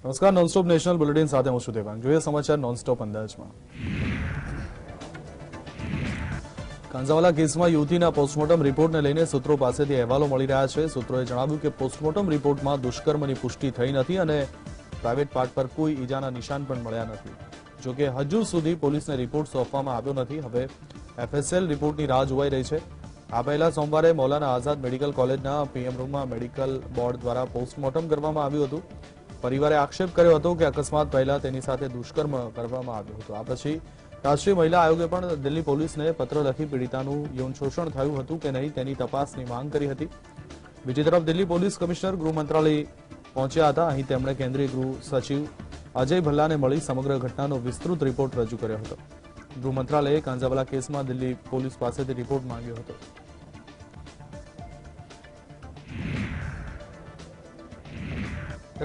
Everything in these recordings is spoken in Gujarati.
નમસ્કાર, નોનસ્ટોપ નેશનલ બુલેટિન સાથે હું છું દેવાંગ। જોઈએ સમાચાર નોનસ્ટોપ અંદાજમાં। કાંઝાવાલા કેસમાં યુવતીના પોસ્ટમોર્ટમ રિપોર્ટને લઈને સૂત્રો પાસેથી અહેવાલો મળી રહ્યા છે। સૂત્રોએ જણાવ્યું કે પોસ્ટમોર્ટમ રિપોર્ટમાં દુષ્કર્મની પુષ્ટિ થઈ નથી અને પ્રાઇવેટ પાર્ટ પર કોઈ ઈજાના નિશાન પણ મળ્યા નથી। જોકે હજુ સુધી પોલીસને રિપોર્ટ સોંપવામાં આવ્યો નથી। હવે એફએસએલ રિપોર્ટની રાહ જોવાઈ રહી છે। આ પહેલા સોમવારે મૌલાના આઝાદ મેડિકલ કોલેજના પીએમ રૂમમાં મેડિકલ બોર્ડ દ્વારા પોસ્ટમોર્ટમ કરવામાં આવ્યું હતું। પરિવારે આક્ષેપ કર્યો હતો કે અકસ્માત પહેલા તેની સાથે દુષ્કર્મ કરવામાં આવ્યું હતું। આ પછી રાષ્ટ્રીય મહિલા આયોગે પણ દિલ્હી પોલીસને પત્ર લખી પીડિતાનું યૌન શોષણ થયું હતું કે નહીં તેની તપાસની માંગ કરી હતી। બીજી તરફ દિલ્હી પોલીસ કમિશનર ગૃહ મંત્રાલય પહોંચ્યા હતા। અહીં તેમણે કેન્દ્રીય ગૃહ સચિવ અજય ભલ્લાને મળી સમગ્ર ઘટનાનો વિસ્તૃત રિપોર્ટ રજૂ કર્યો હતો। ગૃહ મંત્રાલયે કાંઝાવાલા કેસમાં દિલ્હી પોલીસ પાસેથી રિપોર્ટ માંગ્યો હતો।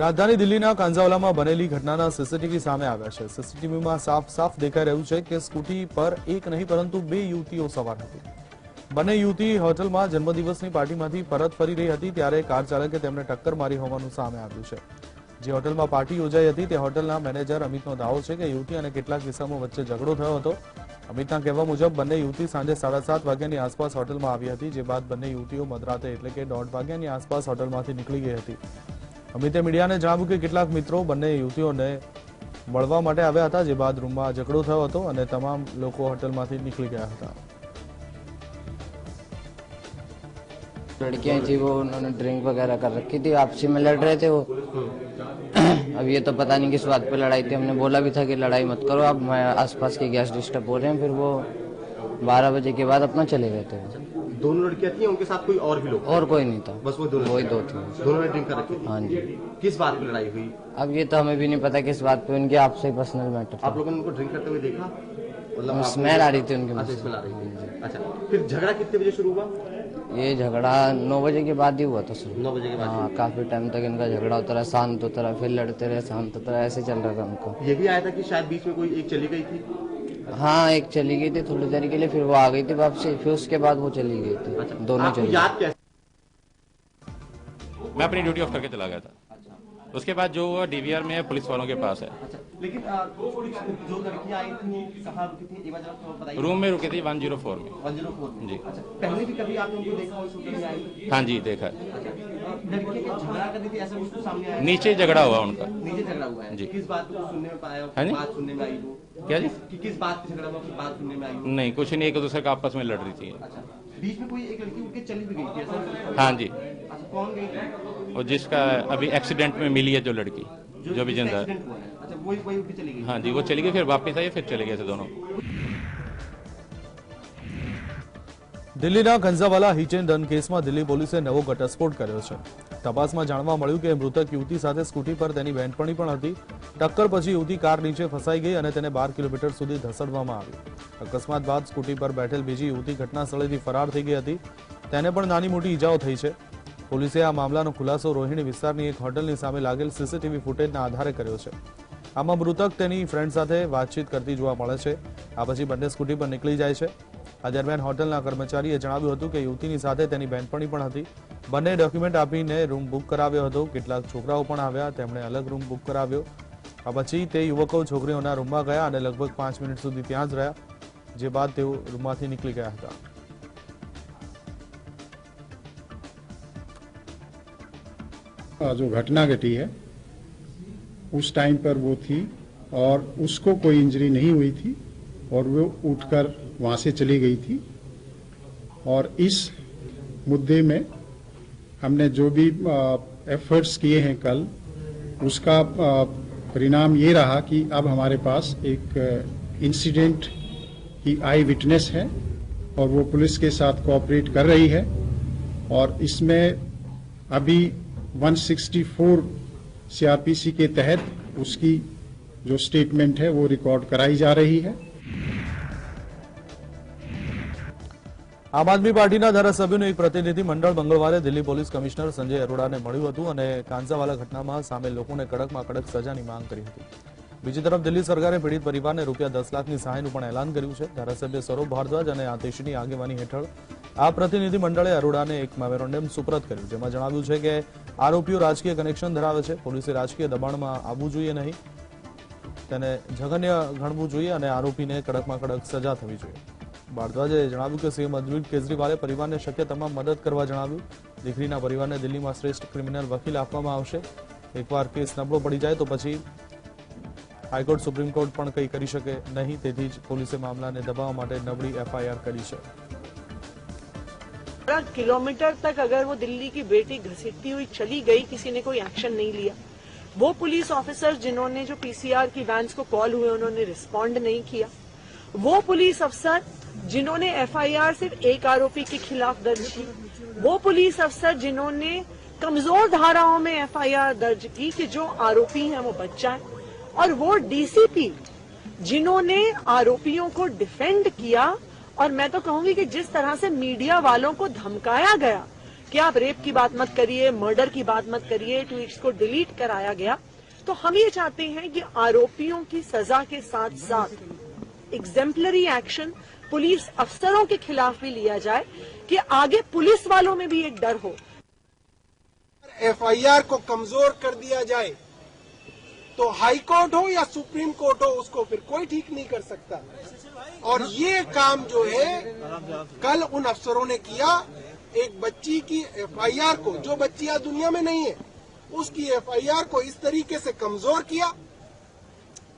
રાજધાની દિલ્હીના કાંઝાવાલામાં બનેલી ઘટનાના સીસીટીવી સામે આવ્યા છે। સીસીટીવીમાં સાફ દેખાઈ રહ્યું છે કે સ્કૂટી પર એક નહીં પરંતુ બે યુવતીઓ સવાર હતી। બંને યુવતી હોટલમાં જન્મદિવસની પાર્ટીમાંથી પરત ફરી રહી હતી ત્યારે કાર ચાલકે તેમને ટક્કર મારી હોવાનું સામે આવ્યું છે। જે હોટલમાં પાર્ટી યોજાઈ હતી તે હોટલના મેનેજર અમિતનો દાવો છે કે યુવતી અને કેટલાક કિસ્સામાં વચ્ચે ઝઘડો થયો હતો। અમિતના કહેવા મુજબ બંને યુવતી સાંજે 7:30 વાગ્યાની આસપાસ હોટલમાં આવી હતી। જે બાદ બંને યુવતીઓ મધરાતે એટલે કે 1:30 વાગ્યાની આસપાસ હોટલમાંથી નીકળી ગઈ હતી। અમિતે મીડિયાને જણાવ્યું કે કેટલાક મિત્રો બંને યુવતીઓને મળવા માટે આવ્યા હતા। જે બાદ રૂમમાં ઝઘડો થયો હતો અને તમામ લોકો હોટલમાંથી નીકળી ગયા હતા। लड़कियां थी वो उन्होंने ड्रिंक वगैरह कर रखी थी, आपसी में लड़ रहे थे वो। अब ये तो पता नहीं किस बात पे लड़ाई थी। हमने बोला भी था कि लड़ाई मत करो, अब मैं आसपास के गेस्ट डिस्टर्ब हो रहे हैं। फिर वो 12 बजे के बाद अपना चले गए थे। दोनों लड़कियां थी, उनके साथ कोई और भी लोग? और कोई नहीं था, बस वो दोनों? वही दो थे। दोनों ने ड्रिंक कर रखी थी? हाँ जी। किस बात पे लड़ाई हुई? अब ये तो हमें भी नहीं पता किस बात पे, उनके आपसे पर्सनल मैटर। आप लोगों ने उनको ड्रिंक करते हुए देखा? मतलब स्मेल आ रही थी उनके मुंह अच्छा, से। स्मेल आ रही थी। अच्छा, फिर झगड़ा कितने बजे शुरू हुआ? ये झगड़ा 9 बजे के बाद ही हुआ था शुरू। 9 बजे के बाद? हाँ, काफी टाइम तक इनका झगड़ा होता रहा, शांत होता रहा, फिर लड़ते रहे, शांत होता रहा, ऐसे चल रहा था उनको। ये भी आया था कि शायद बीच में कोई एक चली गई थी? हाँ, एक चली गई थी थोड़ी देर के लिए, फिर वो आ गई थी वापसी, फिर उसके बाद वो चली गई थी। अच्छा, दोनों आपको चली याद कैसे? मैं अपनी ड्यूटी ऑफ करके चला गया था। उसके बाद जो हुआ डीवीआर में पुलिस वालों के पास है। अच्छा, लेकिन जो लड़कियां आई थी कहाँ रुकी थी? एक बार जरा थोड़ा बताइए। रूम में रुकी थी 104 में। 104 में? जी। अच्छा, पहले भी कभी आपने उनको देखा उस होटल में आई? हाँ जी, देखा है। लड़कियां क्या झगड़ा कर रही थी ऐसा कुछ सामने आया? नीचे झगड़ा हुआ उनका। नीचे झगड़ा हुआ है जी। किस बात को सुनने में पाया? हाँ जी? बात सुनने में आई वो? क्या जी? कि किस बात पे झगड़ा हुआ, किस बात सुनने में आई वो? नहीं, कुछ नहीं, एक दूसरे का आपस में लड़ रही थी। अच्छा, बीच में कोई एक लड़की उठ के चली भी गई थी ऐसा? हाँ जी। अच्छा, कौन गई थी? और जिसका अभी एक्सीडेंट में मिली है जो लड़की, जो भी जिंदा है। एक्सीडेंट हुआ है? अच्छा, वही वही उठ के चली गई? हाँ जी, वो चली गई, फिर वापस आई, फिर चले गए थे दोनों। દિલ્હીના કાંઝાવાલા હિટ એન્ડ રન કેસમાં દિલ્હી પોલીસે નવો ઘટસ્ફોટ કર્યો છે। તપાસમાં જાણવા મળ્યું કે મૃતક યુવતી સાથે સ્કૂટી પર તેની બહેનપણી પણ હતી। ટક્કર પછી યુવતી કાર નીચે ફસાઈ ગઈ અને તેને 12 કિલોમીટર સુધી ધસડવામાં આવી। અકસ્માત બાદ સ્કૂટી પર બેઠેલ બીજી યુવતી ઘટના સ્થળેથી ફરાર થઈ ગઈ હતી। તેને પણ નાની મોટી ઈજાઓ થઈ છે। પોલીસે આ મામલાનો ખુલાસો રોહિણી વિસ્તારની એક હોટલની સામે લાગેલ સીસીટીવી ફૂટેજના આધારે કર્યો છે। આમાં મૃતક તેની ફ્રેન્ડ સાથે વાતચીત કરતી જોવા મળે છે। આ પછી બંને સ્કૂટી પર નીકળી જાય છે। આ દરમિયાન હોટલના કર્મચારીએ જણાવ્યું હતું કે યુવતીની સાથે તેની બહેનપણી પણ હતી। બંને ડોક્યુમેન્ટ આપીને રૂમ બુક કરાવ્યો હતો। કેટલાક છોકરાઓ પણ આવ્યા, તેમણે અલગ રૂમ બુક કરાવ્યો। આ પછી તે યુવકો છોકરીઓના રૂમમાં ગયા અને લગભગ 5 મિનિટ સુધી ત્યાં જ રહ્યા। જે બાદ તેઓ રૂમમાંથી નીકળી ગયા હતા। जो घटना घटी है उस टाइम पर वो थी और उसको कोई इंजरी नहीं हुई थी और वो उठकर वहाँ से चली गई थी। और इस मुद्दे में हमने जो भी एफर्ट्स किए हैं कल, उसका परिणाम ये रहा कि अब हमारे पास एक इंसिडेंट की आई विटनेस है और वो पुलिस के साथ कोऑपरेट कर रही है। और इसमें अभी 164 सीआरपीसी के तहत उसकी जो स्टेटमेंट है वो रिकॉर्ड कराई जा रही है। આમ આદમી પાર્ટીના ધારાસભ્યોનું એક પ્રતિનિધિ મંડળ મંગળવારે દિલ્હી પોલીસ કમિશનર સંજય અરોડાને મળ્યું હતું અને કાંઝાવાલા ઘટનામાં સામેલ લોકોને કડકમાં કડક સજાની માંગ કરી હતી। બીજી તરફ દિલ્હી સરકારે પીડિત પરિવારને રૂપિયા 10 લાખની સહાયનું પણ એલાન કર્યું છે। ધારાસભ્ય સૌરભ ભારદ્વાજ અને આતિશની આગેવાની હેઠળ આ પ્રતિનિધિ મંડળે અરોડાને એક મેમોરેન્ડમ સુપ્રત કર્યું, જેમાં જણાવ્યું છે કે આરોપીઓ રાજકીય કનેક્શન ધરાવે છે. પોલીસે રાજકીય દબાણમાં આવવું જોઈએ નહીં, તેને જઘન્ય ગણવું જોઈએ અને આરોપીને કડકમાં કડક સજા થવી જોઈએ. ભારદ્વાજે જણાવ્યું કે સીએમ અરવિંદ કેજરીવાલે પરિવારને શક્ય તમામ મદદ કરવા જણાવ્યું. દીકરીના પરિવારને દિલ્હીમાં શ્રેષ્ઠ ક્રિમિનલ વકીલ આપવામાં આવશે. એકવાર કેસ નબળો પડી જાય તો પછી હાઈકોર્ટ સુપ્રીમ કોર્ટ પણ કંઈ કરી શકે નહીં. તેથી જ પોલીસે મામલાને દબાવવા માટે નબળી એફઆઈઆર કરી છે. 12 किलोमीटर तक अगर वो दिल्ली की बेटी घसीटती हुई चली गई, किसी ने कोई एक्शन नहीं लिया. वो पुलिस ऑफिसर जिन्होंने जो पीसीआर की वैन्स को कॉल हुए उन्होंने रिस्पॉन्ड नहीं किया. वो पुलिस अफसर जिन्होंने एफआईआर सिर्फ एक आरोपी के खिलाफ दर्ज की. वो पुलिस अफसर जिन्होंने कमजोर धाराओं में एफआईआर दर्ज की कि जो आरोपी हैं वो बच जाए. और वो डीसीपी जिन्होंने आरोपियों को डिफेंड किया. और मैं तो कहूंगी कि जिस तरह से मीडिया वालों को धमकाया गया कि आप रेप की बात मत करिए, मर्डर की बात मत करिए, ट्वीट्स को डिलीट कराया गया. तो हम ये चाहते हैं कि आरोपियों की सजा के साथ साथ एग्जेम्पलरी एक्शन पुलिस अफसरों के खिलाफ भी लिया जाए कि आगे पुलिस वालों में भी एक डर हो. एफआईआर को कमजोर कर दिया जाए तो हाई कोर्ट हो या सुप्रीम कोर्ट हो, उसको फिर कोई ठीक नहीं कर सकता. और ये काम जो है कल उन अफसरों ने किया. एक बच्ची की एफआईआर को, जो बच्ची आज दुनिया में नहीं है, उसकी एफआईआर को इस तरीके से कमजोर किया.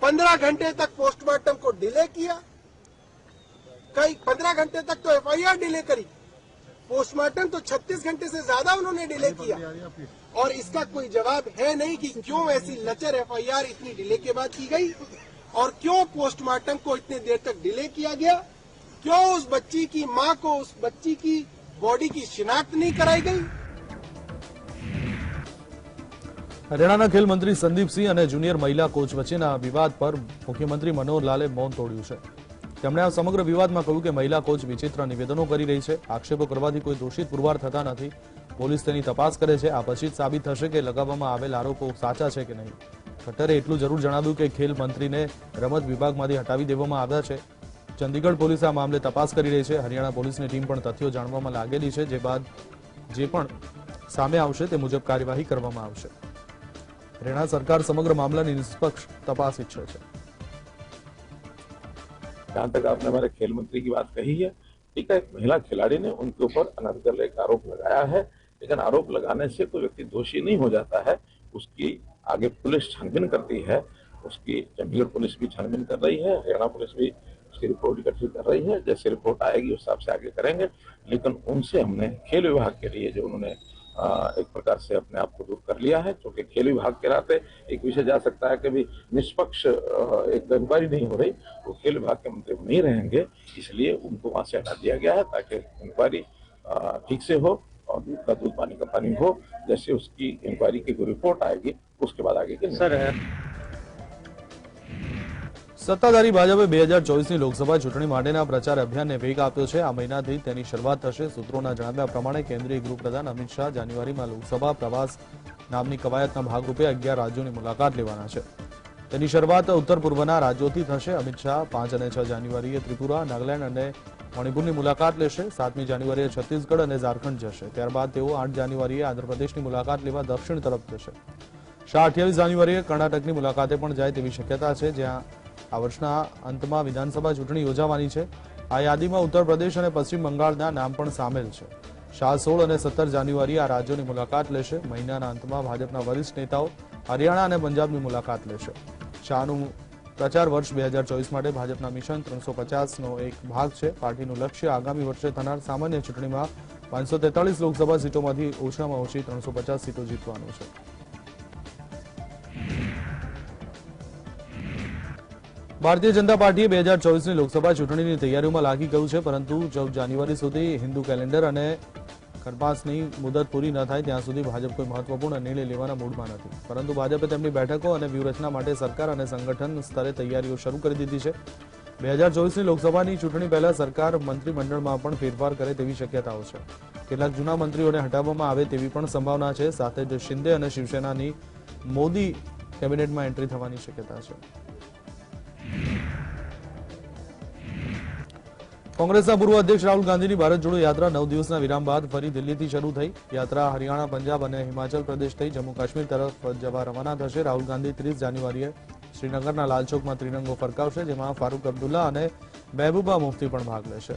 15 घंटे तक पोस्टमार्टम को डिले किया. कई 15 घंटे तक तो एफआईआर डिले करी, पोस्टमार्टम तो 36 घंटे से ज्यादा उन्होंने डिले किया. और इसका कोई जवाब है नहीं कि क्यों ऐसी लचर एफआईआर इतनी डिले के बाद की गई और क्यों पोस्टमार्टम को इतने देर तक डिले किया गया. क्यों उस बच्ची की मां को उस बच्ची की बॉडी की शिनाख्त नहीं कराई गई. હરિયાણાના ખેલ મંત્રી સંદીપસિંહ અને જુનિયર મહિલા કોચ વચ્ચેના વિવાદ પર મુખ્યમંત્રી મનોહર લાલે મૌન તોડ્યું છે. તેમણે આ સમગ્ર વિવાદમાં કહ્યું કે મહિલા કોચ વિચિત્ર નિવેદનો કરી રહી છે. આક્ષેપો કરવાથી કોઈ દોષિત પુરવાર થતા નથી. પોલીસ તેની તપાસ કરે છે. આ પછી જ સાબિત થશે કે લગાવવામાં આવેલ આરોપો સાચા છે કે નહીં. ખટ્ટરે એટલું જરૂર જણાવ્યું કે ખેલ મંત્રીને રમત વિભાગમાંથી હટાવી દેવામાં આવ્યા છે. ચંદીગઢ પોલીસ આ મામલે તપાસ કરી રહી છે. હરિયાણા પોલીસની ટીમ પણ તથ્યો જાણવામાં લાગેલી છે. જે બાદ જે પણ સામે આવશે તે મુજબ કાર્યવાહી કરવામાં આવશે. हरियाणा सरकार समग्र मामला की निष्पक्ष तपास इच्छे है. जहां तक आपने हमारे खेल मंत्री की बात कही है, ठीक है, एक महिला खिलाड़ी ने उनके ऊपर अनर्गल एक आरोप लगाया है, लेकिन आरोप लगाने से कोई व्यक्ति दोषी नहीं हो जाता है. उसकी आगे पुलिस छानबीन करती है. उसकी चंडीगढ़ पुलिस भी छानबीन कर रही है, हरियाणा पुलिस भी उसकी रिपोर्ट इकट्ठी कर रही है. जैसे रिपोर्ट आएगी उस हिसाब से आगे करेंगे. लेकिन उनसे हमने खेल विभाग के लिए जो उन्होंने एक प्रकार से अपने आप को दूर कर लिया है, क्योंकि खेल विभाग के नाते एक विषय जा सकता है कि भी निष्पक्ष एक इंक्वायरी नहीं हो रही, वो खेल विभाग के मंत्री नहीं रहेंगे. इसलिए उनको वहां से हटा दिया गया है ताकि इंक्वायरी ठीक से हो और दूध का दूध पानी का पानी हो. जैसे उसकी इंक्वायरी की कोई रिपोर्ट आएगी उसके बाद आगे की सर સત્તાધારી ભાજપે 2024ની લોકસભા ચૂંટણી માટેના પ્રચાર અભિયાનને વેગ આપ્યો છે. આ મહિનાથી તેની શરૂઆત થશે. સૂત્રોના જણાવ્યા પ્રમાણે કેન્દ્રીય ગૃહપ્રધાન અમિત શાહ જાન્યુઆરીમાં લોકસભા પ્રવાસ નામની કવાયતના ભાગરૂપે 11 રાજ્યોની મુલાકાત લેવાના છે. તેની શરૂઆત ઉત્તર પૂર્વના રાજ્યોથી થશે. અમિત શાહ 5 અને 6 જાન્યુઆરીએ ત્રિપુરા, નાગાલેન્ડ અને મણિપુરની મુલાકાત લેશે. 7મી જાન્યુઆરીએ છત્તીસગઢ અને ઝારખંડ જશે. ત્યારબાદ તેઓ 8 જાન્યુઆરીએ આંધ્રપ્રદેશની મુલાકાત લેવા દક્ષિણ તરફ જશે. શાહ 28 જાન્યુઆરીએ કર્ણાટકની મુલાકાતે પણ જાય તેવી શક્યતા છે, જ્યાં આ વર્ષના અંતમાં વિધાનસભા ચૂંટણી યોજાવાની છે. આ યાદીમાં ઉત્તર પ્રદેશ અને પશ્ચિમ બંગાળના નામ પણ સામેલ છે. શાહ 16 અને 17 જાન્યુઆરીએ આ રાજ્યોની મુલાકાત લેશે. મહિનાના અંતમાં ભાજપના વરિષ્ઠ નેતાઓ હરિયાણા અને પંજાબની મુલાકાત લેશે. શાહનું પ્રચાર વર્ષ 2024 માટે ભાજપના મિશન 350નો એક ભાગ છે. પાર્ટીનું લક્ષ્ય આગામી વર્ષે થનાર સામાન્ય ચૂંટણીમાં 543 લોકસભા સીટોમાંથી ઓછામાં ઓછી 350 સીટો જીતવાનું છે. ભારતીય જનતા પાર્ટીએ 2024ની લોકસભા ચૂંટણીની તૈયારીઓમાં લાગી ગયું છે, પરંતુ 14 જાન્યુઆરી સુધી હિન્દુ કેલેન્ડર અને ખરપાસની મુદત પૂરી ન થાય ત્યાં સુધી ભાજપ કોઈ મહત્વપૂર્ણ નિર્ણય લેવાના મૂડમાં નથી. પરંતુ ભાજપે તેમની બેઠકો અને વ્યૂહરચના માટે સરકાર અને સંગઠન સ્તરે તૈયારીઓ શરૂ કરી દીધી છે. 2024ની લોકસભાની ચૂંટણી પહેલા સરકાર મંત્રીમંડળમાં પણ ફેરફાર કરે તેવી શક્યતાઓ છે. કેટલાક જૂના મંત્રીઓને હટાવવામાં આવે તેવી પણ સંભાવના છે. સાથે જ શિંદે અને શિવસેનાની મોદી કેબિનેટમાં એન્ટ્રી થવાની શક્યતા છે. કોંગ્રેસના પૂર્વ અધ્યક્ષ રાહુલ ગાંધીની ભારત જોડો યાત્રા 9 દિવસના વિરામ બાદ ફરી દિલ્હીથી શરૂ થઈ. યાત્રા હરિયાણા, પંજાબ અને હિમાચલ પ્રદેશ થઈ જમ્મુ કાશ્મીર તરફ જવા રવાના થશે. રાહુલ ગાંધી 30 જાન્યુઆરીએ શ્રીનગરના લાલચોકમાં ત્રિરંગો ફરકાવશે, જેમાં ફારૂક અબ્દુલ્લા અને મહેબૂબા મુફ્તી પણ ભાગ લેશે.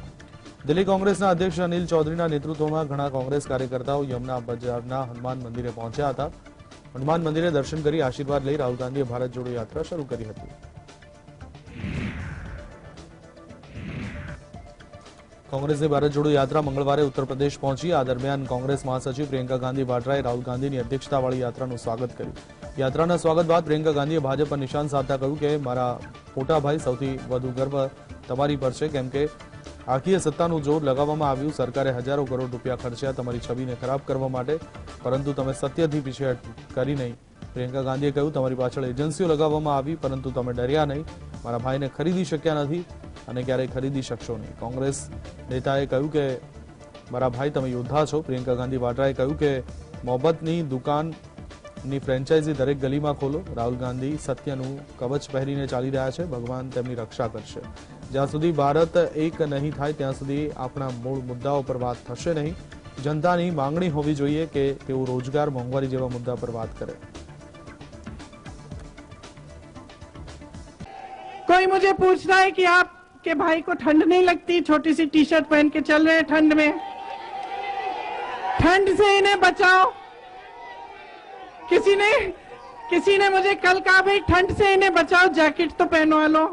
દિલ્હી કોંગ્રેસના અધ્યક્ષ અનિલ ચૌધરીના નેતૃત્વમાં ઘણા કોંગ્રેસ કાર્યકર્તાઓ યમુના બજારના હનુમાન મંદિરે પહોંચ્યા હતા. હનુમાન મંદિરે દર્શન કરી આશીર્વાદ લઈ રાહુલ ગાંધીએ ભારત જોડો યાત્રા શરૂ કરી હતી. કોંગ્રેસની ભારત જોડો યાત્રા મંગળવારે ઉત્તર પ્રદેશ પહોંચી. આ દરમિયાન કોંગ્રેસ મહાસચિવ પ્રિયંકા ગાંધી વાડ્રાએ રાહુલ ગાંધીની અધ્યક્ષતાવાળી યાત્રાનું સ્વાગત કર્યું. યાત્રાના સ્વાગત બાદ પ્રિયંકા ગાંધીએ ભાજપ પર નિશાન સાધતા કહ્યું કે મારા મોટા ભાઈ, સૌથી વધુ ગર્વ તમારી પર છે, કેમ કે આખીય સત્તાનું જોર લગાવવામાં આવ્યું. સરકારે હજારો કરોડ રૂપિયા ખર્ચ્યા તમારી છબીને ખરાબ કરવા માટે, પરંતુ તમે સત્યથી પીછેહટ કરી નહીં. પ્રિયંકા ગાંધીએ કહ્યું, તમારી પાછળ એજન્સીઓ લગાવવામાં આવી, પરંતુ તમે ડર્યા નહીં. મારા ભાઈને ખરીદી શક્યા નથી અને ક્યારેય ખરીદી શકશો નહીં. કોંગ્રેસ નેતાએ કહ્યું કે મારા ભાઈ, તમે યોદ્ધા છો. પ્રિયંકા ગાંધી વાડ્રાએ કહ્યું કે મોહબ્બતની દુકાનની ફ્રેન્ચાઇઝી દરેક ગલીમાં ખોલો. રાહુલ ગાંધી સત્યનું કવચ પહેરીને ચાલી રહ્યા છે. ભગવાન તેમની રક્ષા કરશે. જ્યાં સુધી ભારત એક નહીં થાય ત્યાં સુધી આપણા મૂળ મુદ્દાઓ પર વાત થશે નહીં. જનતાની માંગણી હોવી જોઈએ કે તેઓ રોજગાર, મોંઘવારી જેવા મુદ્દા પર વાત કરે. कोई मुझे पूछ रहा है कि आपके भाई को ठंड नहीं लगती, छोटी सी टी शर्ट पहन के चल रहे हैं ठंड में, ठंड से इन्हें बचाओ. किसी ने मुझे कल कहा, भाई ठंड से इन्हें बचाओ, जैकेट तो पहनवा लो.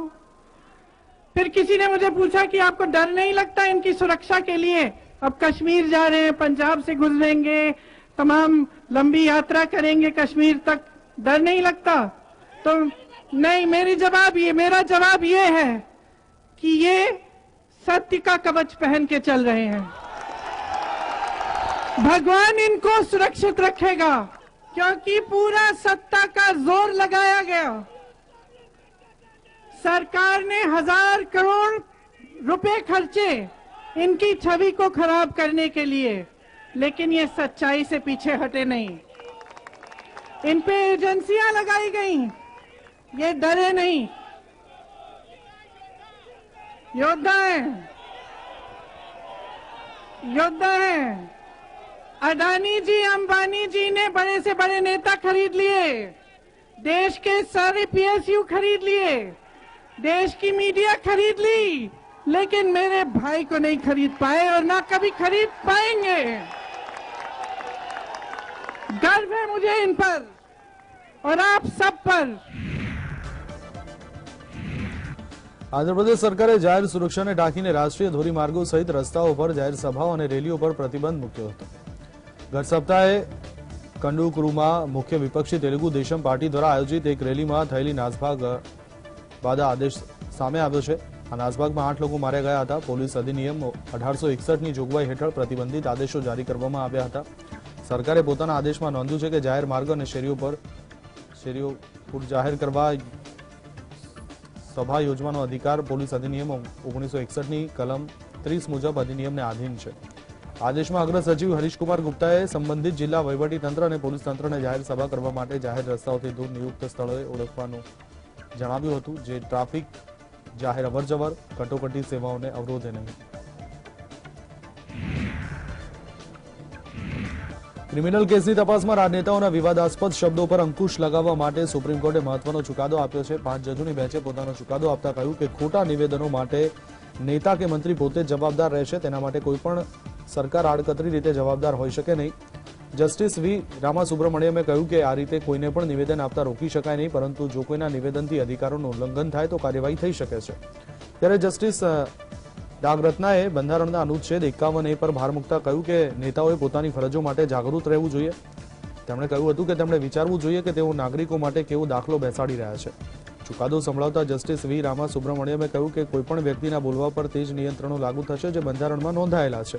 फिर किसी ने मुझे पूछा कि आपको डर नहीं लगता इनकी सुरक्षा के लिए? अब कश्मीर जा रहे हैं, पंजाब से गुजरेंगे, तमाम लंबी यात्रा करेंगे कश्मीर तक, डर नहीं लगता? तो नहीं, मेरा जवाब ये है कि ये सत्य का कवच पहन के चल रहे हैं. भगवान इनको सुरक्षित रखेगा, क्योंकि पूरा सत्ता का जोर लगाया गया. सरकार ने 1000 करोड़ रुपए खर्चे इनकी छवि को खराब करने के लिए, लेकिन ये सच्चाई से पीछे हटे नहीं. इन पे एजेंसियां लगाई गई, ये डरे नहीं. योद्धा है. अडानी जी, अंबानी जी ने बड़े से बड़े नेता खरीद लिए, देश के सारे पीएसयू खरीद लिए, देश की मीडिया खरीद ली, लेकिन मेरे भाई को नहीं खरीद पाए और ना कभी खरीद पाएंगे. गर्व है मुझे इन पर और आप सब पर. આંધ્રપ્રદેશ સરકારે જાહેર સુરક્ષાને ઢાંકીને રાષ્ટ્રીય ધોરીમાર્ગો સહિત રસ્તાઓ પર જાહેર સભાઓ અને રેલીઓ પર પ્રતિબંધ મૂક્યો હતો. ગત સપ્તાહે કંડુકુરુમાં મુખ્ય વિપક્ષી તેલુગુ દેશમ પાર્ટી દ્વારા આયોજિત એક રેલીમાં થયેલી નાસભાગ બાદ આદેશ સામે આવ્યો છે. આ નાસભાગમાં 8 લોકો માર્યા ગયા હતા. પોલીસ અધિનિયમ 1861ની જોગવાઈ હેઠળ પ્રતિબંધિત આદેશો જારી કરવામાં આવ્યા હતા. સરકારે પોતાના આદેશમાં નોંધ્યું છે કે જાહેર માર્ગ અને શેરીઓ પર જાહેર કરવા સભા યોજવાનો અધિકાર પોલીસ અધિનિયમ 1961ની કલમ 30 મુજબ અધિનિયમને આધીન છે. આદેશમાં અગ્ર સચિવ હરીશકુમાર ગુપ્તાએ સંબંધિત જિલ્લા વહીવટીતંત્ર અને પોલીસ તંત્રને જાહેર સભા કરવા માટે જાહેર રસ્તાઓથી દૂર નિયુક્ત સ્થળોએ ઓળખવાનું જણાવ્યું હતું, જે ટ્રાફિક, જાહેર અવરજવર, કટોકટી સેવાઓને અવરોધે નહીં. ક્રિમિનલ કેસની તપાસમાં રાજનેતાઓના વિવાદાસ્પદ શબ્દો પર અંકુશ લગાવવા માટે સુપ્રીમ કોર્ટે મહત્વનો ચુકાદો આપ્યો છે. 5 જજોની બેન્ચે પોતાનો ચુકાદો આપતા કહ્યું કે ખોટા નિવેદનો માટે નેતા કે મંત્રી પોતે જ જવાબદાર રહેશે. તેના માટે કોઈ પણ સરકાર આડકતરી રીતે જવાબદાર હોઈ શકે નહીં. જસ્ટિસ વી રામાસુબ્રમણ્યમે કહ્યું કે આ રીતે કોઈને પણ નિવેદન આપતા રોકી શકાય નહીં, પરંતુ જો કોઈના નિવેદનથી અધિકારોનું ઉલ્લંઘન થાય તો કાર્યવાહી થઈ શકે છે. ત્યારે જસ્ટિસ નાગરત્નાએ બંધારણના અનુચ્છેદ 51A પર ભાર મૂકતા કહ્યું કે નેતાઓએ પોતાની ફરજો માટે જાગૃત રહેવું જોઈએ. તેમણે કહ્યું હતું કે તેમણે વિચારવું જોઈએ કે તેઓ નાગરિકો માટે કેવો દાખલો બેસાડી રહ્યા છે. ચુકાદો સંભળાવતા જસ્ટિસ વી રામાસુબ્રમણ્યમે કહ્યું કે કોઈપણ વ્યક્તિના બોલવા પર તે જ નિયંત્રણો લાગુ થશે જે બંધારણમાં નોંધાયેલા છે.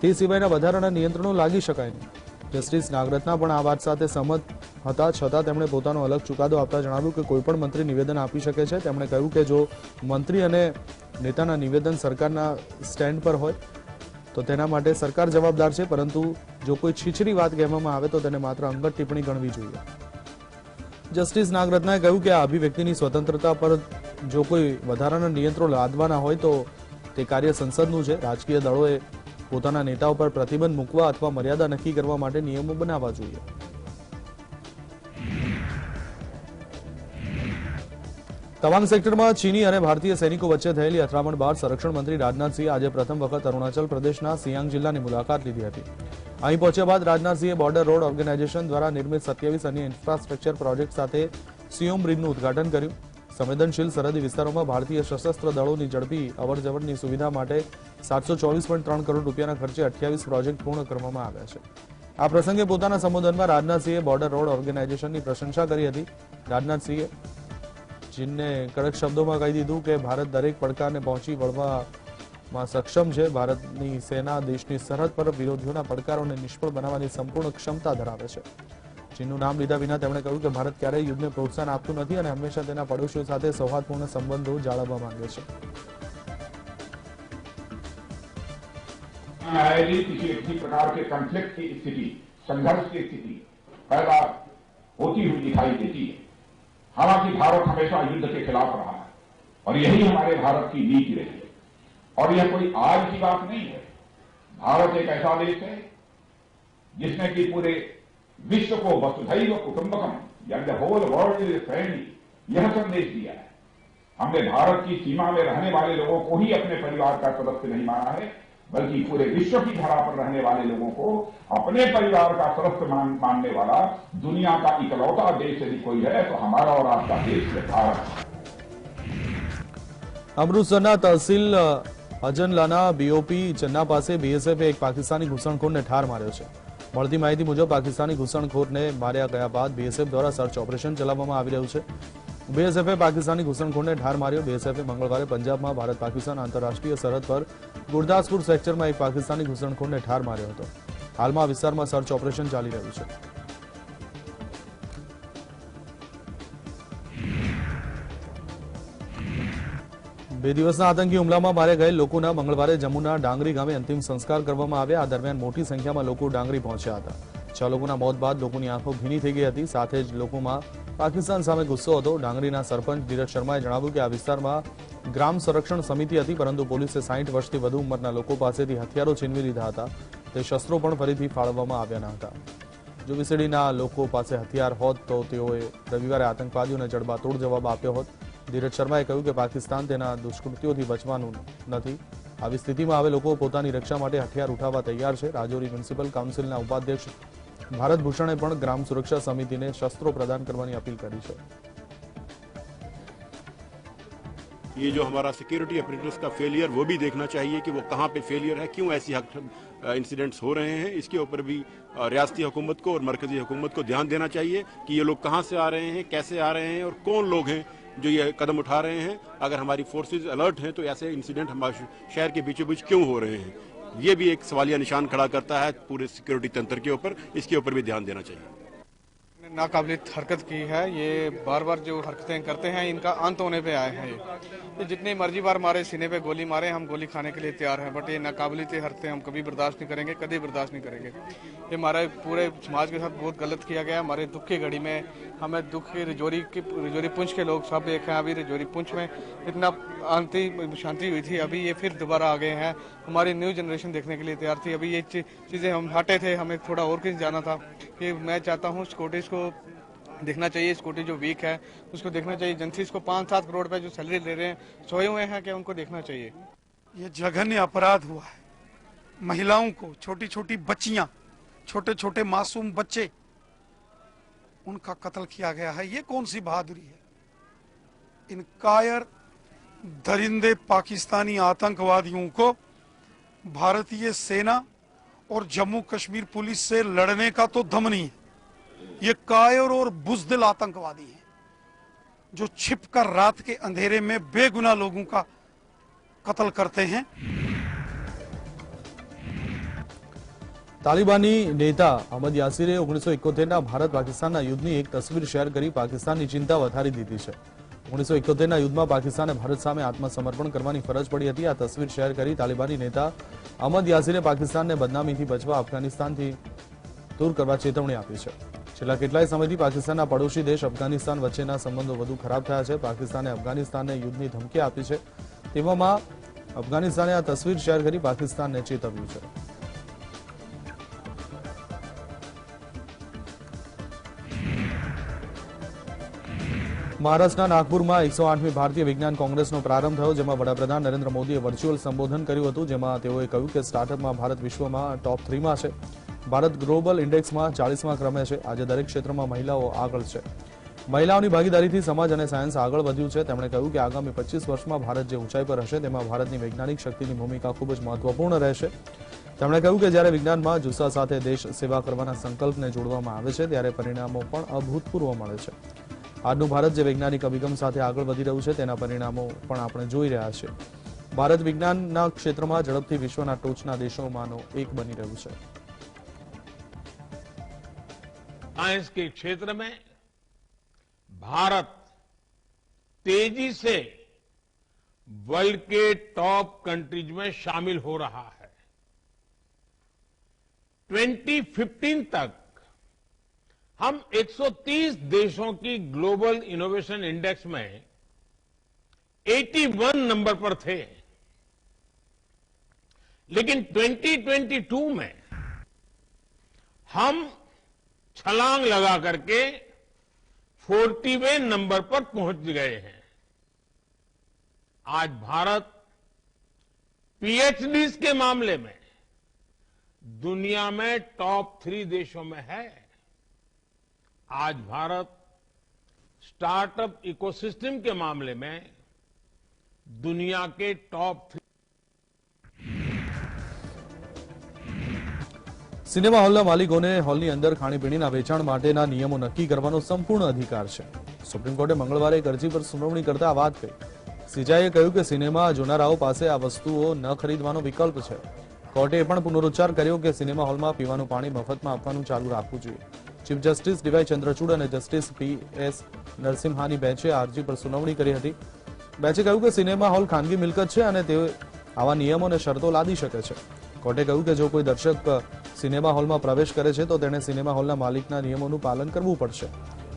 તે સિવાયના વધારાના નિયંત્રણો લાગી શકાય નહીં. જસ્ટિસ નાગરત્ના પણ આ વાત સાથે સહમત હતા, છતાં તેમણે પોતાનો અલગ ચુકાદો આપતા જણાવ્યું કે કોઈપણ મંત્રી નિવેદન આપી શકે છે. તેમણે કહ્યું કે જો મંત્રી અને નેતાના નિવેદન સરકારના સ્ટેન્ડ પર હોય તો તેના માટે સરકાર જવાબદાર છે, પરંતુ જો કોઈ છીછરી વાત કહેવામાં આવે તો તેને માત્ર અંગત ટિપ્પણી ગણવી જોઈએ. જસ્ટિસ નાગરત્નાએ કહ્યું કે આ અભિવ્યક્તિની સ્વતંત્રતા પર જો કોઈ વધારાના નિયંત્રણો લાદવાના હોય તો તે કાર્ય સંસદનું છે. રાજકીય દળોએ પોતાના નેતાઓ પર પ્રતિબંધ મૂકવા અથવા મર્યાદા નક્કી કરવા માટે નિયમો બનાવવા જોઈએ. તવાંગ સેક્ટરમાં ચીની અને ભારતીય સૈનિકો વચ્ચે થયેલી અથડામણ બાદ સંરક્ષણ મંત્રી રાજનાથસિંહે આજે પ્રથમ વખત અરુણાચલ પ્રદેશના સિયાંગ જિલ્લાની મુલાકાત લીધી હતી. અહીં પહોંચ્યા બાદ રાજનાથસિંહે બોર્ડર રોડ ઓર્ગેનાઇઝેશન દ્વારા નિર્મિત 27 અન્ય ઇન્ફ્રાસ્ટ્રક્ચર પ્રોજેક્ટ સાથે સિયોમ બ્રિજનું ઉદઘાટન કર્યું. સંવેદનશીલ સરહદી વિસ્તારોમાં ભારતીય સશસ્ત્ર દળોની ઝડપી અવરજવરની સુવિધા માટે 724.3 કરોડ રૂપિયાના ખર્ચે 28 પ્રોજેક્ટ પૂર્ણ કરવામાં આવ્યા છે. આ પ્રસંગે પોતાના સંબોધનમાં રાજનાથસિંહે બોર્ડર રોડ ઓર્ગેનાઇઝેશનની પ્રશંસા કરી હતી. રાજનાથસિંહે ચીનને કડક શબ્દોમાં કહી દીધું કે ભારત દરેક પડકારને પહોંચી વળવામાં સક્ષમ છે. ભારતની સેના દેશની સરહદ પર વિરોધીઓના પડકારોને નિષ્ફળ બનાવવાની સંપૂર્ણ ક્ષમતા ધરાવે છે. ચીનનું નામ લીધા વિના તેમણે કહ્યું કે ભારત ક્યારેય યુદ્ધને પ્રોત્સાહન આપતું નથી અને હંમેશા તેના પડોશીઓ સાથે સૌહાર્દપૂર્ણ સંબંધો જાળવવા માંગે છે. किसी प्रकार के कॉन्फ्लिक्ट की स्थिति, संघर्ष की स्थिति पैदा होती हुई दिखाई देती है. हालांकि भारत हमेशा युद्ध के खिलाफ रहा है और यही हमारे भारत की नीति रही है. और यह कोई आज की बात नहीं है. भारत एक ऐसा देश है जिसने कि पूरे विश्व को वसुधैव कुटुंबकम या the whole world is friendly यह संदेश दिया है. हमने भारत की सीमा में रहने वाले लोगों को ही अपने परिवार का सदस्य नहीं माना है, बल्कि पूरे विश्व की धरा पर रहने वाले लोगों को अपने परिवार का सदस्य मानने वाला दुनिया का इकलौता देश यदि कोई है तो हमारा और आपका देश है भारत. અમૃતસરના તહસીલ અજનલાના બીઓપી ચન્ના પાસે બીએસએફે એક પાકિસ્તાની ઘૂસણખોરને ઠાર માર્યો છે. મળતી માહિતી મુજબ પાકિસ્તાની ઘૂસણખોરને માર્યા ગયા બાદ બીએસએફ દ્વારા સર્ચ ઓપરેશન ચલાવવામાં આવી રહ્યું છે. બીએસએફે પાકિસ્તાની ઘૂસણખોરને ઠાર માર્યો. બીએસએફે મંગળવારે પંજાબમાં ભારત પાકિસ્તાન આંતરરાષ્ટ્રીય સરહદ પર ગુરદાસપુર સેક્ટરમાં એક પાકિસ્તાની ઘૂસણખોરને ઠાર માર્યો હતો. હાલમાં આ વિસ્તારમાં સર્ચ ઓપરેશન ચાલી રહ્યું છે. બે દિવસના આતંકી હુમલામાં માર્યા ગયેલ લોકોના મંગળવારે જમ્મુના ડાંગરી ગામે અંતિમ સંસ્કાર કરવામાં આવ્યા. આ દરમિયાન મોટી સંખ્યામાં લોકો ડાંગરી પહોંચ્યા હતા. 6 લોકોના મોત બાદ લોકોની આંખો ભીની થઈ ગઈ હતી. સાથે જ લોકોમાં પાકિસ્તાન સામે ગુસ્સો હતો. ડાંગરીના સરપંચ ધીરજ શર્માએ જણાવ્યું કે આ વિસ્તારમાં ગ્રામ સંરક્ષણ સમિતિ હતી, પરંતુ પોલીસે 60 વર્ષથી વધુ ઉંમરના લોકો પાસેથી હથિયારો છીનવી લીધા હતા. તે શસ્ત્રો પણ ફરીથી ફાળવવામાં આવ્યા ન હતા. જો વીસીડીના લોકો પાસે હથિયાર હોત તો તેઓએ રવિવારે આતંકવાદીઓને જડબાતોડ જવાબ આપ્યો હોત. ધીરજ શર્માએ કહ્યું કે પાકિસ્તાન તેના દુષ્કૃત્યોથી બચવાનું નથી. આવી સ્થિતિમાં હવે લોકો પોતાની રક્ષા માટે હથિયાર ઉઠાવવા તૈયાર છે. રાજૌરી મ્યુનિસિપલ કાઉન્સિલના ઉપાધ્યક્ષ ભારત ભૂષણે પણ ગ્રામ સુરક્ષા સમિતિને શસ્ત્રો પ્રદાન કરવાની अपील કરી છે. ये जो हमारा सिक्योरिटी अपरेटस का फेलियर वो भी देखना चाहिए कि वो कहाँ पे फेलियर है, क्यों ऐसी इंसिडेंट्स हो रहे हैं. इसके ऊपर भी रियासती हुकूमत को और मरकजी हुकूमत को ध्यान देना चाहिए कि ये लोग कहाँ से आ रहे हैं, कैसे आ रहे हैं और कौन लोग हैं जो ये कदम उठा रहे हैं. अगर हमारी फोर्सेज अलर्ट हैं तो ऐसे इंसिडेंट हमारे शहर के बीचों बीच क्यों हो रहे हैं. ये भी एक सवालिया निशान खड़ा करता है पूरे सिक्योरिटी तंत्र के ऊपर. इसके ऊपर भी ध्यान देना चाहिए. नाकाबिलियत हरकत की है. ये बार बार जो हरकतें करते हैं इनका अंत होने पे आए हैं. ये जितनी मर्जी बार मारे, सीने पे गोली मारे, हम गोली खाने के लिए तैयार हैं. बट ये नाकाबिलियत हरकतें हम कभी बर्दाश्त नहीं करेंगे, कभी बर्दाश्त नहीं करेंगे. ये हमारे पूरे समाज के साथ बहुत गलत किया गया. हमारे दुख की घड़ी में हमें दुख की रिजौरी पुंछ के लोग सब एक हैं. अभी रिजौरी पुंछ में इतना शांति हुई थी, अभी ये फिर दोबारा आ गए हैं. हमारी न्यू जनरेशन देखने के लिए तैयार थी. अभी ये चीज़ें हम हटे थे, हमें थोड़ा और कहीं जाना था. ये मैं चाहता हूँ सिक्योरिटीज को देखना चाहिए. सिक्योरिटी जो वीक है उसको देखना चाहिए. एजेंसीज को 5-7 करोड़ रुपए जो सैलरी ले रहे हैं, सोए हुए हैं, क्या उनको देखना चाहिए. ये जघन्य अपराध हुआ है. महिलाओं को, छोटी छोटी बच्चियां, छोटे छोटे मासूम बच्चे, उनका कत्ल किया गया है. ये कौन सी बहादुरी है. इन कायर दरिंदे पाकिस्तानी आतंकवादियों को भारतीय सेना और जम्मू कश्मीर पुलिस से लड़ने का तो दम नहीं है. ये कायर और बुज़दिल आतंकवादी हैं जो छिपकर रात के अंधेरे में बेगुनाह लोगों का कत्ल करते हैं. તાલિબાની નેતા અહમદ યાસીરે 1971ના ભારત પાકિસ્તાનના યુદ્ધની એક તસવીર શેર કરી પાકિસ્તાનની ચિંતા વધારી દીધી છે. 1971ના યુદ્ધમાં પાકિસ્તાને ભારત સામે આત્મસમર્પણ કરવાની ફરજ પડી હતી. આ તસવીર શેર કરી તાલિબાની નેતા અહમદ યાસીરે પાકિસ્તાનને બદનામીથી બચવા અફઘાનિસ્તાનથી દૂર કરવા ચેતવણી આપી છે. છેલ્લા કેટલાય સમયથી પાકિસ્તાનના પડોશી દેશ અફઘાનિસ્તાન વચ્ચેના સંબંધો વધુ ખરાબ થયા છે. પાકિસ્તાને અફઘાનિસ્તાનને યુદ્ધની ધમકી આપી છે. તેવામાં અફઘાનિસ્તાને આ તસવીર શેર કરી પાકિસ્તાનને ચેતવ્યું છે. મહારાષ્ટ્રના નાગપુરમાં 108મી ભારતીય વિજ્ઞાન કોંગ્રેસનો પ્રારંભ થયો, જેમાં વડાપ્રધાન નરેન્દ્ર મોદીએ વર્ચ્યુઅલ સંબોધન કર્યું હતું, જેમાં તેઓએ કહ્યું કે સ્ટાર્ટઅપમાં ભારત વિશ્વમાં ટોપ 3માં છે. ભારત ગ્લોબલ ઇન્ડેક્સમાં 40મા ક્રમે છે. આજે દરેક ક્ષેત્રમાં મહિલાઓ આગળ છે. મહિલાઓની ભાગીદારીથી સમાજ અને સાયન્સ આગળ વધ્યું છે. તેમણે કહ્યું કે આગામી 25 વર્ષમાં ભારત જે ઊંચાઈ પર હશે તેમાં ભારતની વૈજ્ઞાનિક શક્તિની ભૂમિકા ખૂબ જ મહત્વપૂર્ણ રહેશે. તેમણે કહ્યું કે જ્યારે વિજ્ઞાનમાં જુસ્સા સાથે દેશ સેવા કરવાના સંકલ્પને જોડવામાં આવે છે ત્યારે પરિણામો પણ અભૂતપૂર્વ મળે છે. આજનું ભારત જે વૈજ્ઞાનિક અભિગમ સાથે આગળ વધી રહ્યું છે તેના પરિણામો પણ આપણે જોઈ રહ્યા છીએ. ભારત વિજ્ઞાનના ક્ષેત્રમાં ઝડપથી વિશ્વના ટોચના દેશોમાંનો એક બની રહ્યું છે. साइंस के क्षेत्र में भारत तेजी से वर्ल्ड के टॉप कंट्रीज में शामिल हो रहा है. 2015 तक हम 130 देशों की ग्लोबल इनोवेशन इंडेक्स में 81 नंबर पर थे, लेकिन 2022 में हम छलांग लगा करके 40वें नंबर पर पहुंच गए हैं. आज भारत पीएचडीज के मामले में दुनिया में टॉप 3 देशों में है. आज भारत स्टार्टअप इकोसिस्टम के मामले में दुनिया के टॉप 3. સિનેમા હોલના માલિકોને હોલની અંદર ખાણીપીણીના વેચાણ માટેના નિયમો નક્કી કરવાનો સંપૂર્ણ અધિકાર છે. સુપ્રીમ કોર્ટે મંગળવારે એક અરજી પર સુનાવણી કરતા આ વાત કહી. સીજાઈએ કહ્યું કે સિનેમા જોનારાઓ પાસે આ વસ્તુઓ ન ખરીદવાનો વિકલ્પ છે. કોર્ટે એ પણ પુનરુચ્ચાર કર્યો કે સિનેમા હોલમાં પીવાનું પાણી મફતમાં આપવાનું ચાલુ રાખવું જોઈએ. ચીફ જસ્ટિસ ડીવાય ચંદ્રચૂડ અને જસ્ટિસ પીએસ નરસિમ્હાની બેન્ચે આ અરજી પર સુનાવણી કરી હતી. બેન્ચે કહ્યું કે સિનેમા હોલ ખાનગી મિલકત છે અને તેઓ આવા નિયમો અને શરતો લાદી શકે છે. કોર્ટે કહ્યું કે જો કોઈ દર્શક સિનેમા હોલમાં પ્રવેશ કરે છે તો તેણે સિનેમા હોલના માલિકના નિયમોનું પાલન કરવું પડશે.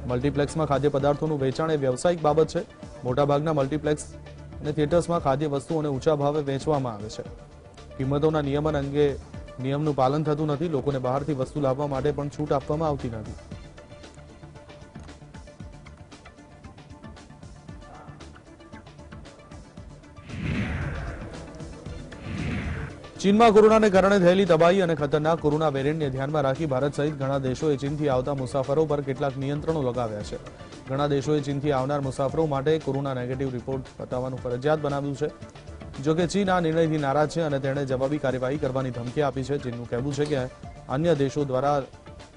મલ્ટીપ્લેક્સમાં ખાદ્ય પદાર્થોનું વેચાણ એ વ્યવસાયિક બાબત છે. મોટાભાગના મલ્ટીપ્લેક્સ અને થિયેટર્સમાં ખાદ્ય વસ્તુઓને ઊંચા ભાવે વેચવામાં આવે છે. કિંમતોના નિયમન અંગે નિયમનું પાલન થતું નથી. લોકોને બહારથી વસ્તુ લાવવા માટે પણ છૂટ આપવામાં આવતી નથી. ચીનમાં કોરોનાને કારણે થયેલી તબાહી અને ખતરનાક કોરોના વેરિયન્ટને ધ્યાનમાં રાખી ભારત સહિત ઘણા દેશોએ ચીનથી આવતા મુસાફરો પર કેટલાક નિયંત્રણો લગાવ્યા છે. ઘણા દેશોએ ચીનથી આવનાર મુસાફરો માટે કોરોના નેગેટિવ રિપોર્ટ બતાવવાનું ફરજિયાત બનાવ્યું છે. જોકે ચીન આ નિર્ણયથી નારાજ છે અને તેણે જવાબી કાર્યવાહી કરવાની ધમકી આપી છે. ચીનનું કહેવું છે કે અન્ય દેશો દ્વારા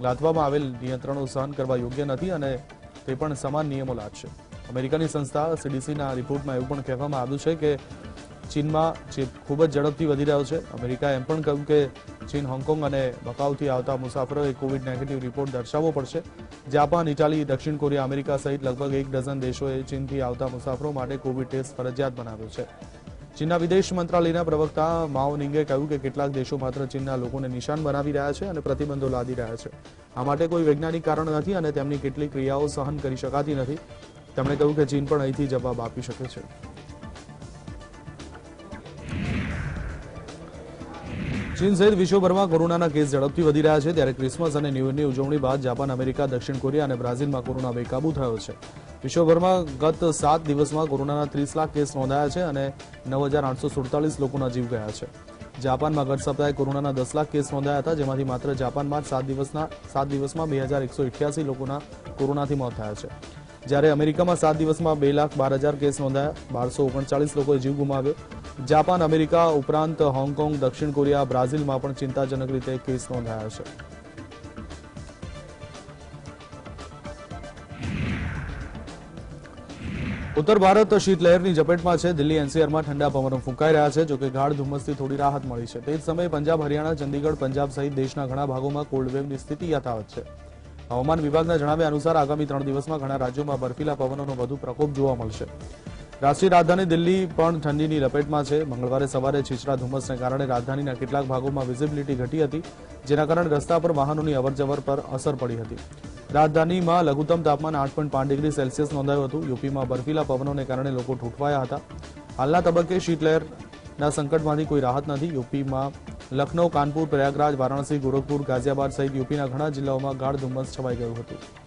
લાદવામાં આવેલ નિયંત્રણો સહન કરવા યોગ્ય નથી અને તે પણ સમાન નિયમો લાદશે. અમેરિકાની સંસ્થા સીડીસીના રિપોર્ટમાં એવું પણ કહેવામાં આવ્યું છે કે ચીનમાં ચેપ ખૂબ જ ઝડપથી વધી રહ્યો છે. અમેરિકાએ એમ પણ કહ્યું કે ચીન, હોંગકોંગ અને મકાઉથી આવતા મુસાફરોએ કોવિડ નેગેટિવ રિપોર્ટ દર્શાવવો પડશે. જાપાન, ઇટાલી, દક્ષિણ કોરિયા, અમેરિકા સહિત લગભગ 1 ડઝન દેશોએ ચીનથી આવતા મુસાફરો માટે કોવિડ ટેસ્ટ ફરજિયાત બનાવ્યો છે. ચીનના વિદેશ મંત્રાલયના પ્રવક્તા માઓ નિંગે કહ્યું કે કેટલાક દેશો માત્ર ચીનના લોકોને નિશાન બનાવી રહ્યા છે અને પ્રતિબંધો લાદી રહ્યા છે. આ માટે કોઈ વૈજ્ઞાનિક કારણ નથી અને તેમની કેટલીક ક્રિયાઓ સહન કરી શકાતી નથી. તેમણે કહ્યું કે ચીન પણ અહીંથી જવાબ આપી શકે છે. ચીન સહિત વિશ્વભરમાં કોરોનાના કેસ ઝડપથી વધી રહ્યા છે. ત્યારે ક્રિસમસ અને ન્યૂ યરની ઉજવણી બાદ જાપાન, અમેરિકા, દક્ષિણ કોરિયા અને બ્રાઝિલમાં કોરોના બેકાબૂ થયો છે. વિશ્વભરમાં ગત 7 દિવસમાં કોરોનાના 30 લાખ કેસ નોંધાયા છે અને 9,847 લોકોના જીવ ગયા છે. જાપાનમાં ગત સપ્તાહે કોરોનાના 10 લાખ કેસ નોંધાયા હતા, જેમાંથી માત્ર જાપાનમાં જ 7 દિવસમાં 2,188 લોકોના કોરોનાથી મોત થયા છે. જ્યારે અમેરિકામાં 7 દિવસમાં 2,12,000 કેસ નોંધાયા, 1239 લોકોએ જીવ ગુમાવ્યો. જાપાન, અમેરિકા ઉપરાંત હોંગકોંગ, દક્ષિણ કોરિયા, બ્રાઝિલમાં પણ ચિંતાજનક રીતે કેસ નોંધાયા છે. ઉત્તર ભારત શીતલહેરની ઝપેટમાં છે. દિલ્હી એનસીઆરમાં ઠંડા પવનો ફૂંકાઈ રહ્યા છે. જોકે ગાઢ ધુમ્મસથી થોડી રાહત મળી છે. તે જ સમયે પંજાબ, હરિયાણા, ચંદીગઢ, પંજાબ સહિત દેશના ઘણા ભાગોમાં કોલ્ડ વેવની સ્થિતિ યથાવત છે. હવામાન વિભાગના જણાવ્યા અનુસાર આગામી 3 દિવસમાં ઘણા રાજ્યોમાં બર્ફીલા પવનોનો વધુ પ્રકોપ જોવા મળશે. રાષ્ટ્રીય રાજધાની દિલ્હી પણ ઠંડીની લપેટમાં છે. મંગળવારે સવારે છીછરા ધુમ્મસને કારણે રાજધાનીના કેટલાક ભાગોમાં વિઝિબિલિટી ઘટી હતી, જેના કારણે રસ્તા પર વાહનોની અવરજવર પર અસર પડી હતી. રાજધાનીમાં લઘુત્તમ તાપમાન 8.5 ડિગ્રી સેલ્સિયસ નોંધાયું હતું. યુપીમાં બર્ફીલા પવનોને કારણે લોકો ઠૂંઠવાયા હતા. હાલના તબક્કે શીતલહેર ના સંકટમાંથી કોઈ રાહત નથી। યુપીમાં લખનૌ, કાનપુર, પ્રયાગરાજ, વારાણસી, ગોરખપુર, ગાઝિયાબાદ સહિત યુપીના ઘણા જિલ્લાઓમાં ગાઢ ધુમ્મસ છવાઈ ગયું હતું।